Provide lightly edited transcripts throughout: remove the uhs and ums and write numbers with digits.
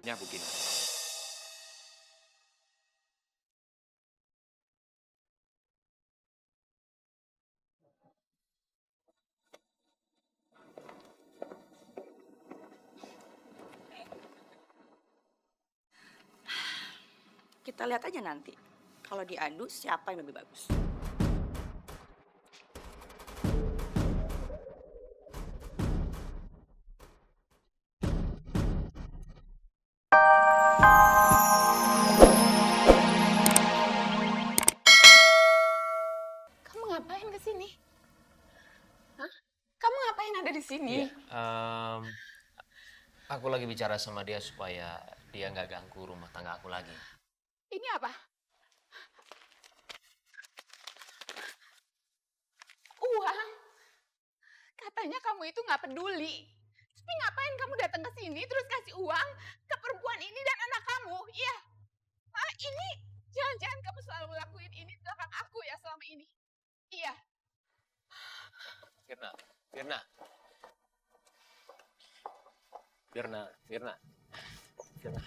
Ya begini. Kita lihat aja nanti. Kalau diadu siapa yang lebih bagus. Kamu ngapain ke sini? Hah? Kamu ngapain ada di sini? Iya, aku lagi bicara sama dia supaya dia nggak ganggu rumah tangga aku lagi. Ini apa? Uang? Katanya kamu itu nggak peduli. Tapi ngapain kamu datang ke sini terus kasih uang ke perempuan ini dan anak kamu? Iya. Ah, ini jangan-jangan kamu selalu lakuin ini di belakang aku ya selama ini. Iya. Firna, Firna. Firna, Firna. Firna.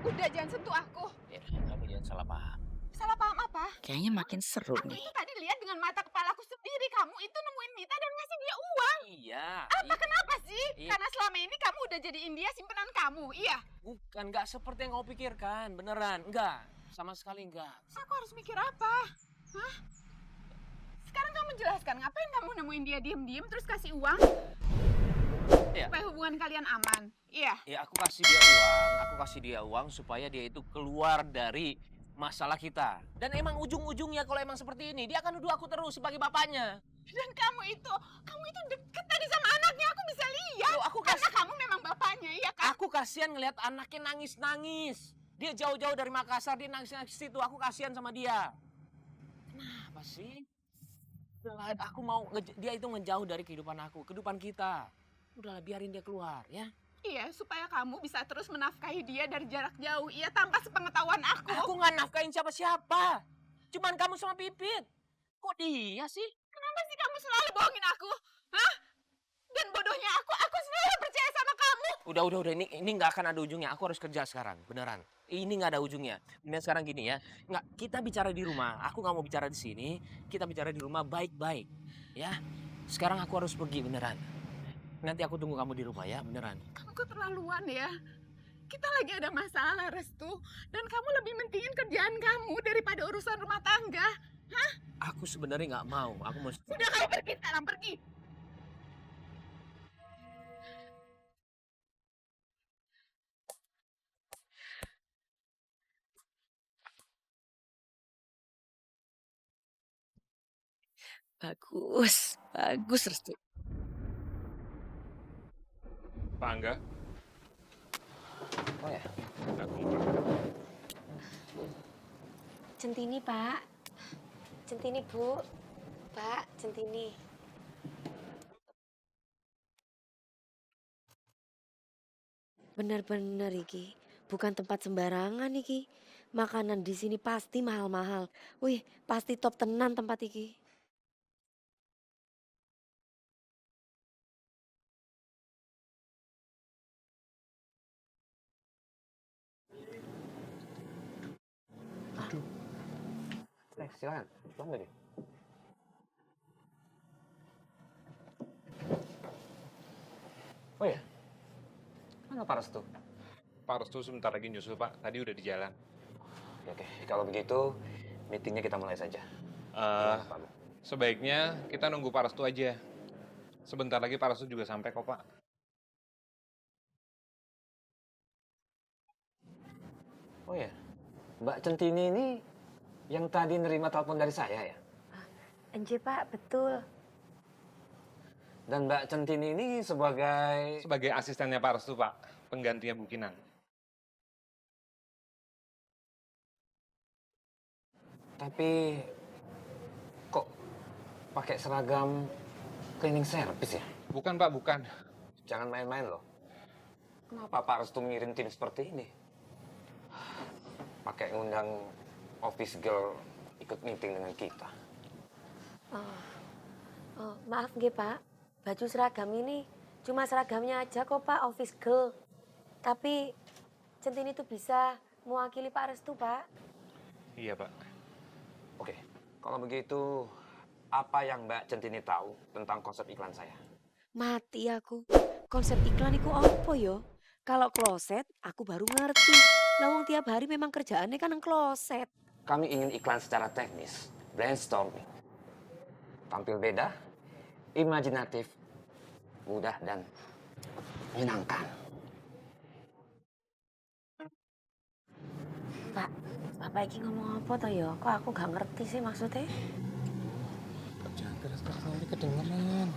Udah jangan sentuh aku. Firna, kamu jangan salah paham. Salah paham apa? Kayaknya makin seru Aku nih. itu tadi lihat dengan mata kepalaku sendiri kamu itu nemuin Mita dan ngasih dia uang. Iya. Apa kenapa sih? Iya. Karena selama ini kamu udah jadiin dia simpenan kamu, iya? Bukan, nggak seperti yang kau pikirkan. Beneran, enggak. Sama sekali enggak. Aku harus mikir apa? Hah? Sekarang kamu jelaskan, ngapain kamu nemuin dia diem-diem terus kasih uang? Iya. Supaya hubungan kalian aman, iya? Ya aku kasih dia uang supaya dia itu keluar dari masalah kita. Dan emang ujung-ujungnya kalau emang seperti ini, dia akan nuduh aku terus sebagai bapaknya. Dan kamu itu deket tadi sama anaknya, aku bisa lihat. Loh, Karena kamu memang bapaknya, iya kan? Aku kasihan ngelihat anaknya nangis-nangis. Dia jauh-jauh dari Makassar, dia nangis-nangis situ. Aku kasihan sama dia. Kenapa sih? Udahlah, aku mau dia itu ngejauh dari kehidupan aku, kehidupan kita. Udahlah, biarin dia keluar, ya. Iya, supaya kamu bisa terus menafkahi dia dari jarak jauh, iya tanpa sepengetahuan aku. Aku nggak nafkain siapa-siapa. Cuman kamu sama Pipit. Kok dia sih? Kenapa sih kamu selalu bohongin aku? Hah? Dan bodohnya aku selalu percaya sama kamu. Udah. Ini nggak akan ada ujungnya. Aku harus kerja sekarang, beneran. Ini nggak ada ujungnya. Ini sekarang gini ya. Nggak, kita bicara di rumah. Aku nggak mau bicara di sini. Kita bicara di rumah baik-baik, ya. Sekarang aku harus pergi beneran. Nanti aku tunggu kamu di rumah ya, beneran. Kamu keterlaluan ya. Kita lagi ada masalah, Restu. Dan kamu lebih mentingin kerjaan kamu daripada urusan rumah tangga. Hah? Aku sebenarnya nggak mau. Aku mau. Sudah kamu pergi sekarang, pergi. Bagus Restu. Pak Angga, Oh ya. aku Centini, Pak. Centini, Bu. Pak, Centini. Bener-bener iki, bukan tempat sembarangan iki. Makanan di sini pasti mahal-mahal. Wih, pasti top tenan tempat iki. Silakan. Silakan lagi. Oh ya. Mana Pak Restu? Pak Restu sebentar lagi nyusul Pak, tadi udah di jalan. Oke, kalau begitu meetingnya kita mulai saja. Eh, Pak. Sebaiknya kita nunggu Pak Restu aja. Sebentar lagi Pak Restu juga sampai kok Pak. Oh ya, Mbak Centini ini yang tadi nerima telepon dari saya ya? Enje, Pak, betul. Dan Mbak Centini ini sebagai... Sebagai asistennya Pak Restu Pak, penggantinya Bu Kinang. Tapi kok pakai seragam cleaning service ya? Bukan Pak, bukan. Jangan main-main loh. Kenapa Pak Restu ngirim tim seperti ini? Pakai ngundang office girl ikut meeting dengan kita. Oh, maaf nggih, Pak. Baju seragam ini cuma seragamnya aja kok, Pak, office girl. Tapi Centini itu bisa mewakili Pak Restu, Pak. Iya, Pak. Oke, kalau begitu apa yang Mbak Centini tahu tentang konsep iklan saya? Mati aku. Konsep iklan iku apa yo? Kalau kloset, aku baru ngerti. Lawang tiap hari memang kerjaannya kan nang kloset. Kami ingin iklan secara teknis, brainstorming. Tampil beda, imajinatif, mudah dan menyenangkan. Pak, Bapak iki ngomong apa toh yo? Kok aku gak ngerti sih maksudnya? Jangan keras-keras nanti kedengeran.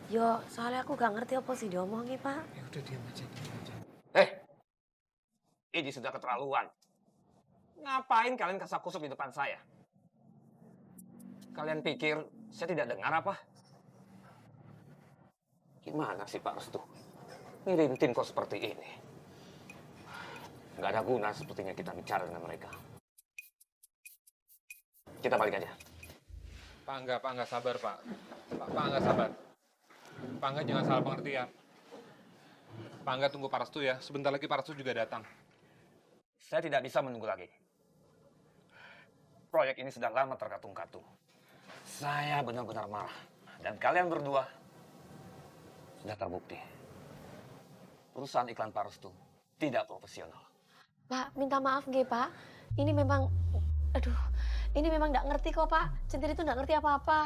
Yo, soalnya aku gak ngerti apa sih diomongi, Pak. Ya udah diam aja. Ini sudah keterlaluan. Ngapain kalian kasak-kusuk di depan saya? Kalian pikir saya tidak dengar apa? Gimana sih Pak Restu? Ngirim tim kok seperti ini? Nggak ada guna sepertinya kita bicara dengan mereka. Kita balik aja. Pak Angga sabar, Pak. Pak Angga sabar. Pak Angga jangan salah pengertian. Pak Angga tunggu Pak Restu ya. Sebentar lagi Pak Restu juga datang. Saya tidak bisa menunggu lagi. Proyek ini sudah lama terkatung-katung. Saya benar-benar marah. Dan kalian berdua sudah terbukti. Perusahaan iklan Pak Restu tidak profesional. Pak, minta maaf nggih, Pak. Ini memang, aduh, ini memang nggak ngerti kok, Pak. Centini itu nggak ngerti apa-apa.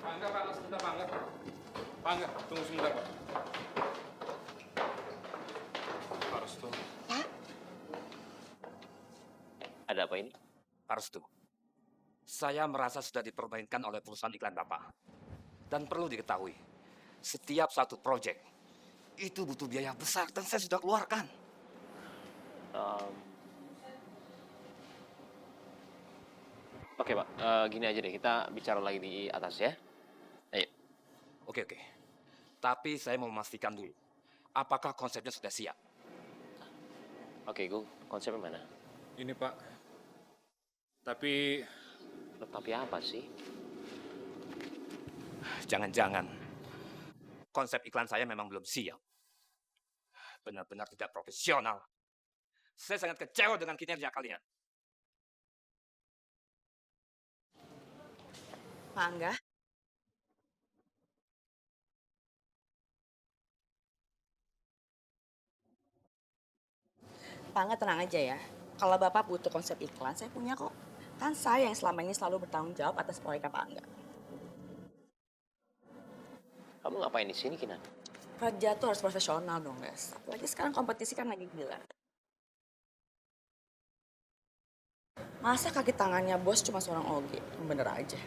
Pak Angga, sebentar Pak Angga. Pak Angga, tunggu sebentar, Pak. Pak Restu. Ada apa ini? Pak Restu, saya merasa sudah dipermainkan oleh perusahaan iklan Bapak. Dan perlu diketahui, setiap satu proyek itu butuh biaya besar dan saya sudah keluarkan. Oke Pak, gini aja deh, kita bicara lagi di atas ya. Ayo. Oke. Tapi saya mau memastikan dulu, apakah konsepnya sudah siap? Oke, Gung, konsepnya mana? Ini Pak. Tapi Tapi apa sih? Jangan-jangan konsep iklan saya memang belum siap. Benar-benar tidak profesional. Saya sangat kecewa dengan kinerja kalian. Pak Angga, Pak Angga tenang aja ya. Kalau Bapak butuh konsep iklan, saya punya kok. Kan saya yang selama ini selalu bertanggung jawab atas proyek Pak Angga. Kamu ngapain di sini, Kinan? Kerja tuh harus profesional dong, guys. Apalagi sekarang kompetisi kan lagi gila. Masa kaki tangannya bos cuma seorang Oge? Yang bener aja.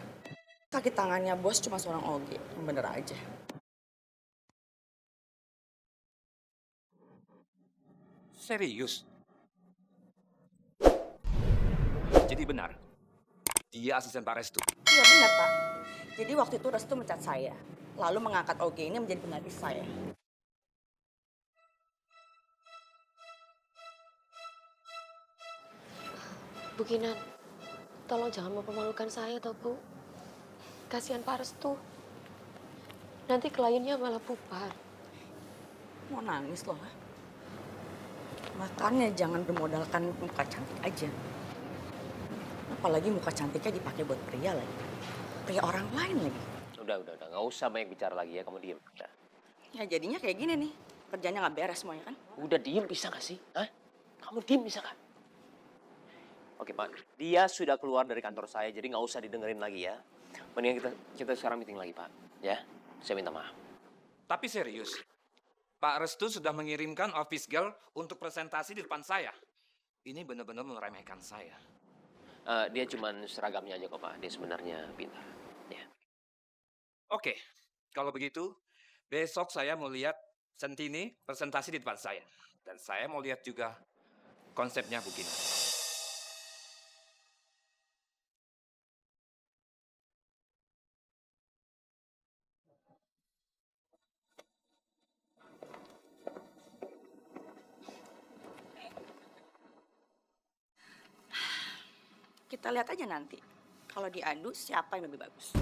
Kaki tangannya bos cuma seorang Oge. Yang bener aja. Serius? Jadi benar, dia asisten Pak Restu. Iya benar, Pak. Jadi waktu itu Restu mencat saya. Lalu mengangkat Oge ini menjadi pengganti saya. Bu Kinan, tolong jangan mempermalukan saya toh, Bu. Kasihan Pak Restu. Nanti kliennya malah bubar. Mau nangis loh. Ha? Makanya jangan bermodalkan muka cantik aja. Apalagi muka cantiknya dipakai buat pria lagi. Pria orang lain lagi. Udah. Nggak usah banyak bicara lagi ya, kamu diem. Udah. Ya jadinya kayak gini nih. Kerjanya nggak beres semuanya kan. Udah diem bisa nggak sih? Hah? Kamu diem bisa nggak? Oke Pak, dia sudah keluar dari kantor saya, jadi nggak usah didengerin lagi ya. Mendingan kita sekarang meeting lagi Pak. Ya, saya minta maaf. Tapi serius, Pak Restu sudah mengirimkan office girl untuk presentasi di depan saya. Ini benar-benar meremehkan saya. Dia cuman seragamnya aja kok Pak, dia sebenarnya pintar. Ya. Oke, kalau begitu, besok saya mau lihat Centini presentasi di depan saya. Dan saya mau lihat juga konsepnya begini. Kita lihat aja nanti. kalau diadu siapa yang lebih bagus.